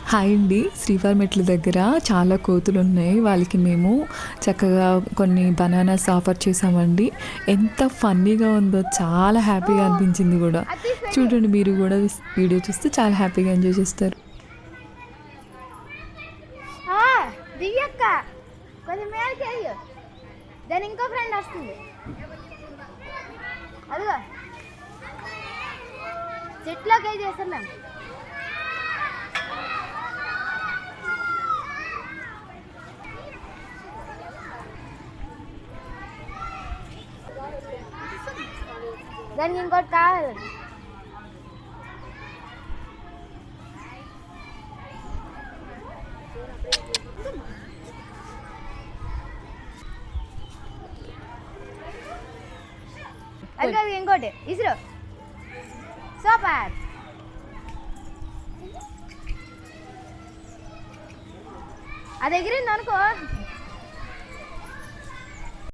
Hi అండి. శ్రీవారి మెట్ల దగ్గర చాలా కోతులు ఉన్నాయి. వాళ్ళకి మేము చక్కగా కొన్ని బనానాస్ ఆఫర్ చేసామండి. ఎంత ఫన్నీగా ఉందో, చాలా హ్యాపీగా అనిపించింది కూడా. చూడండి, మీరు కూడా వీడియో చూస్తే చాలా హ్యాపీగా ఎంజాయ్ చేస్తారు. దివ్యక్క కొంచెం మేలకి అయ్యో, దాని ఇంకో ఫ్రెండ్ వస్తుంది. అదిగో చెట్లోకి చేస్తున్నాం. దానికి ఇంకోటి కావాలి. అది ఇంకోటి ఇసురు. సూపర్. అది ఎగిరింది అనుకో,